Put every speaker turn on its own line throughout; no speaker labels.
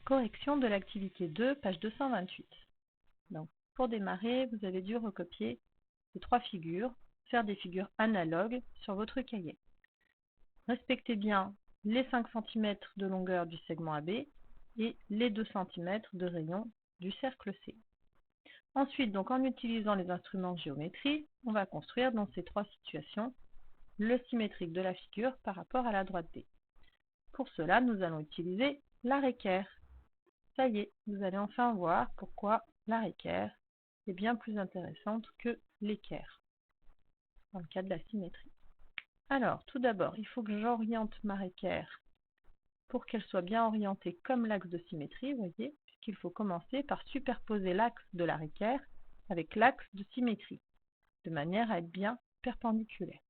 Correction de l'activité 2, page 228. Donc, pour démarrer, vous avez dû recopier les 3 figures, faire des figures analogues sur votre cahier. Respectez bien les 5 cm de longueur du segment AB et les 2 cm de rayon du cercle C. Ensuite, donc, en utilisant les instruments de géométrie, on va construire dans ces 3 situations le symétrique de la figure par rapport à la droite D. Pour cela, nous allons utiliser l'arc équerre. Ça y est, vous allez enfin voir pourquoi l'arc équerre est bien plus intéressante que l'équerre dans le cas de la symétrie. Alors, tout d'abord, il faut que j'oriente ma équerre pour qu'elle soit bien orientée comme l'axe de symétrie, vous voyez, puisqu'il faut commencer par superposer l'axe de l'arc équerre avec l'axe de symétrie, de manière à être bien perpendiculaire.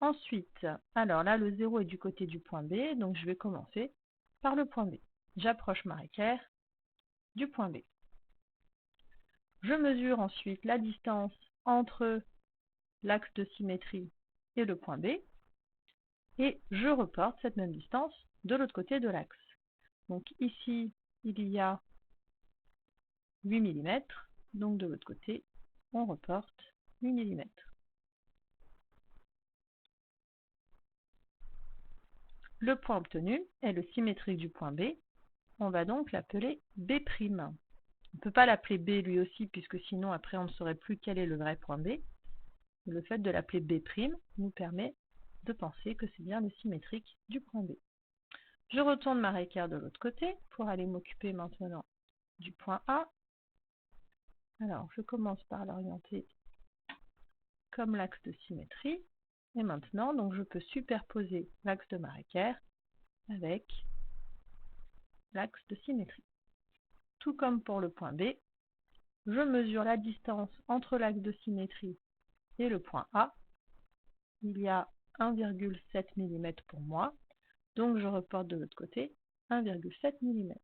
Ensuite, alors là, le 0 est du côté du point B, donc je vais commencer par le point B. J'approche ma équerre du point B. Je mesure ensuite la distance entre l'axe de symétrie et le point B, et je reporte cette même distance de l'autre côté de l'axe. Donc ici, il y a 8 mm, donc de l'autre côté, on reporte 8 mm. Le point obtenu est le symétrique du point B, on va donc l'appeler B'. On ne peut pas l'appeler B lui aussi, puisque sinon après on ne saurait plus quel est le vrai point B. Le fait de l'appeler B' nous permet de penser que c'est bien le symétrique du point B. Je retourne ma équerre de l'autre côté pour aller m'occuper maintenant du point A. Alors, je commence par l'orienter comme l'axe de symétrie. Et maintenant, donc, je peux superposer l'axe de ma équerre avec l'axe de symétrie. Tout comme pour le point B, je mesure la distance entre l'axe de symétrie et le point A. Il y a 1,7 mm pour moi, donc je reporte de l'autre côté 1,7 mm.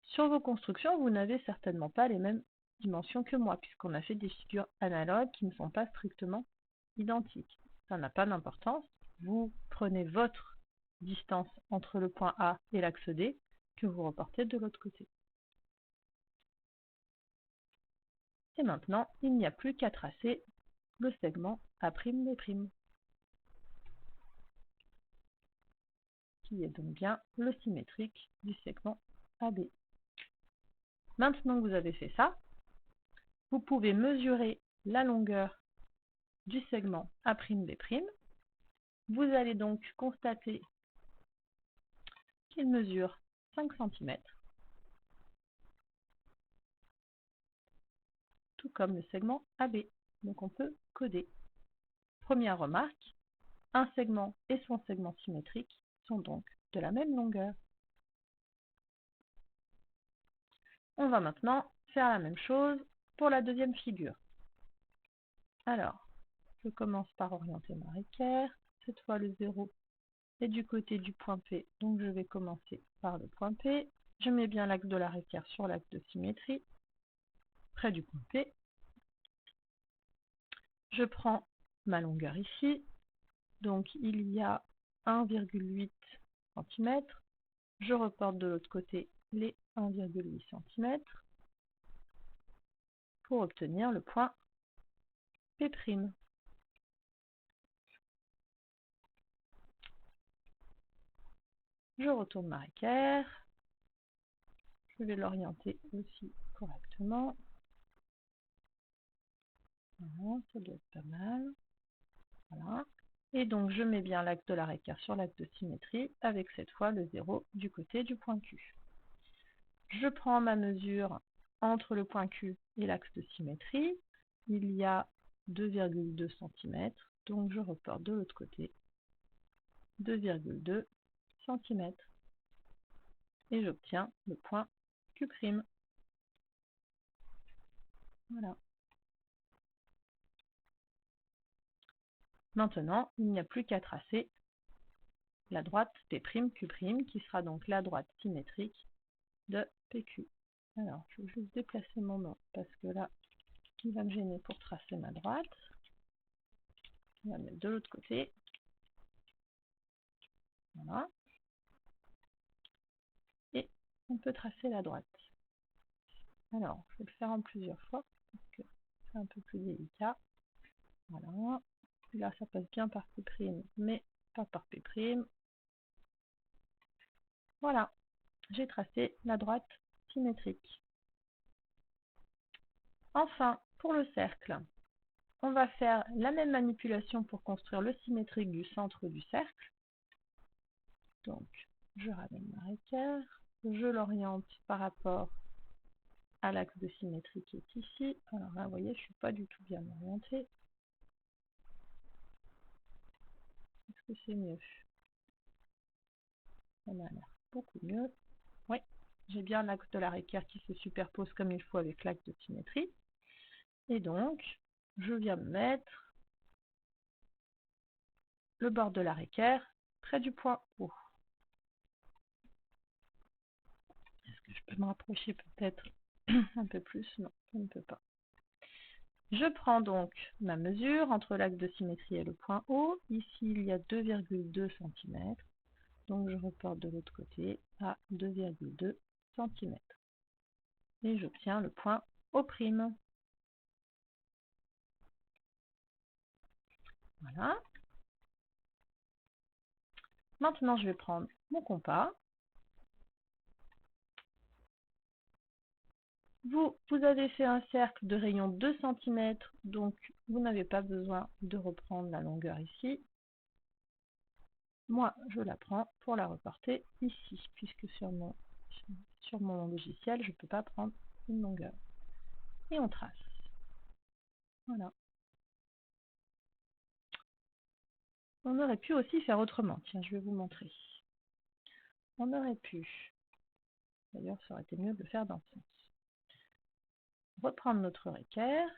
Sur vos constructions, vous n'avez certainement pas les mêmes dimensions que moi, puisqu'on a fait des figures analogues qui ne sont pas strictement identiques. Ça n'a pas d'importance. Vous prenez votre distance entre le point A et l'axe D que vous reportez de l'autre côté. Et maintenant, il n'y a plus qu'à tracer le segment A'B', qui est donc bien le symétrique du segment AB. Maintenant que vous avez fait ça, vous pouvez mesurer la longueur du segment A'B'. Vous allez donc constater qu'il mesure 5 cm, tout comme le segment AB. Donc on peut coder. Première remarque, un segment et son segment symétrique sont donc de la même longueur. On va maintenant faire la même chose pour la deuxième figure. Alors, je commence par orienter ma équerre. Cette fois, le 0 est du côté du point P, donc je vais commencer par le point P. Je mets bien l'axe de la équerre sur l'axe de symétrie, près du point P. Je prends ma longueur ici, donc il y a 1,8 cm. Je reporte de l'autre côté les 1,8 cm pour obtenir le point P'. Je retourne ma équerre. Je vais l'orienter aussi correctement. Voilà, ça doit être pas mal. Voilà. Et donc je mets bien l'axe de la équerre sur l'axe de symétrie avec cette fois le 0 du côté du point Q. Je prends ma mesure entre le point Q et l'axe de symétrie. Il y a 2,2 cm, donc je reporte de l'autre côté 2,2 cm. Et j'obtiens le point Q'. Voilà. Maintenant, il n'y a plus qu'à tracer la droite P', Q', qui sera donc la droite symétrique de PQ. Alors, je vais juste déplacer mon nom, parce que là, il va me gêner pour tracer ma droite. On va mettre de l'autre côté. Voilà. Et on peut tracer la droite. Alors, je vais le faire en plusieurs fois, parce que c'est un peu plus délicat. Voilà. Là, ça passe bien par P', mais pas par P'. Voilà, j'ai tracé la droite symétrique. Enfin, pour le cercle, on va faire la même manipulation pour construire le symétrique du centre du cercle. Donc, je ramène ma équerre, je l'oriente par rapport à l'axe de symétrie qui est ici. Alors là, vous voyez, je ne suis pas du tout bien orientée. Est-ce que c'est mieux? Ça m'a l'air beaucoup mieux. Oui, j'ai bien l'axe de la équerre qui se superpose comme il faut avec l'axe de symétrie. Et donc, je viens me mettre le bord de la équerre près du point O. Est-ce que je peux me rapprocher peut-être un peu plus? Non, je ne peux pas. Je prends donc ma mesure entre l'axe de symétrie et le point O. Ici, il y a 2,2 cm. Donc, je reporte de l'autre côté à 2,2 cm. Et j'obtiens le point O'. Voilà. Maintenant, je vais prendre mon compas. Vous avez fait un cercle de rayon 2 cm, donc vous n'avez pas besoin de reprendre la longueur ici. Moi, je la prends pour la reporter ici, puisque sur mon logiciel, je ne peux pas prendre une longueur. Et on trace. Voilà. On aurait pu aussi faire autrement. Tiens, je vais vous montrer. On aurait pu, d'ailleurs, ça aurait été mieux de le faire dans ce sens. Reprendre notre équerre.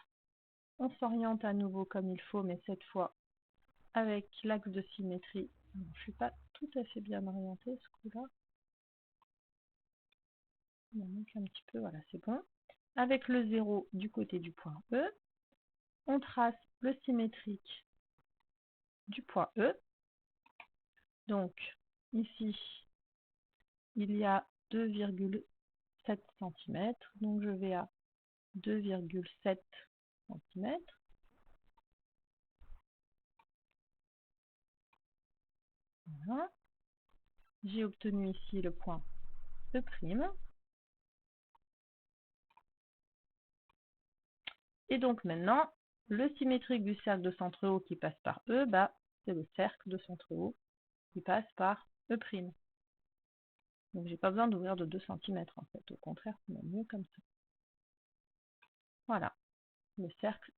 On s'oriente à nouveau comme il faut, mais cette fois avec l'axe de symétrie. Je ne suis pas tout à fait bien orientée ce coup-là. Il manque un petit peu, voilà, c'est bon. Avec le 0 du côté du point E, on trace le symétrique du point E. Donc, ici, il y a 2,7 cm. Donc, je vais à 2,7 cm. Voilà. J'ai obtenu ici le point E'. Et donc maintenant, le symétrique du cercle de centre O qui passe par E, bah, c'est le cercle de centre O qui passe par E'. Donc j'ai pas besoin d'ouvrir de 2 cm en fait, au contraire, c'est même mieux comme ça. Voilà, le cercle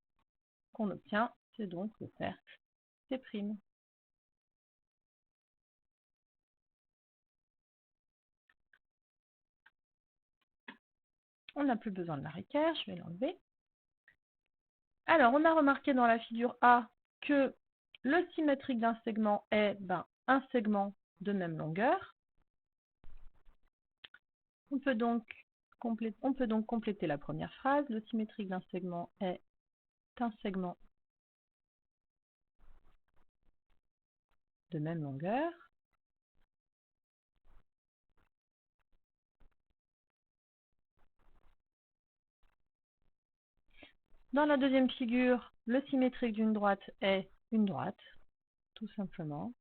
qu'on obtient, c'est donc le cercle C'. On n'a plus besoin de la équerre, je vais l'enlever. Alors, on a remarqué dans la figure A que le symétrique d'un segment est un segment de même longueur. On peut donc compléter la première phrase. Le symétrique d'un segment est un segment de même longueur. Dans la deuxième figure, le symétrique d'une droite est une droite, tout simplement.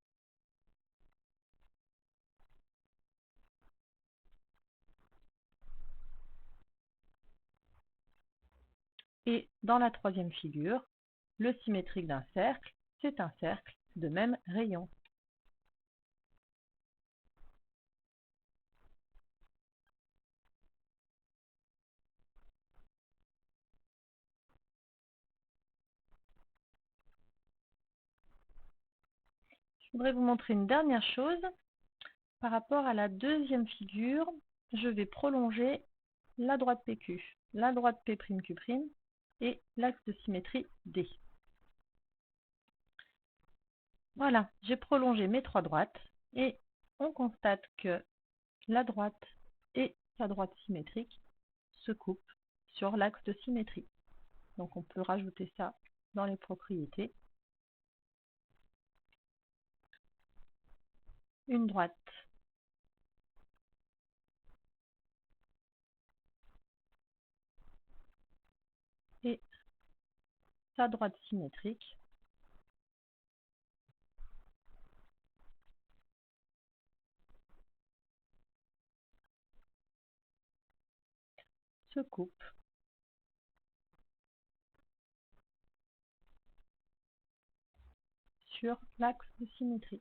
Et dans la troisième figure, le symétrique d'un cercle, c'est un cercle de même rayon. Je voudrais vous montrer une dernière chose. Par rapport à la deuxième figure, je vais prolonger la droite PQ, la droite P'Q' et l'axe de symétrie D. Voilà, j'ai prolongé mes trois droites et on constate que la droite et sa droite symétrique se coupent sur l'axe de symétrie. Donc on peut rajouter ça dans les propriétés. Une droite sa droite symétrique se coupe sur l'axe de symétrie.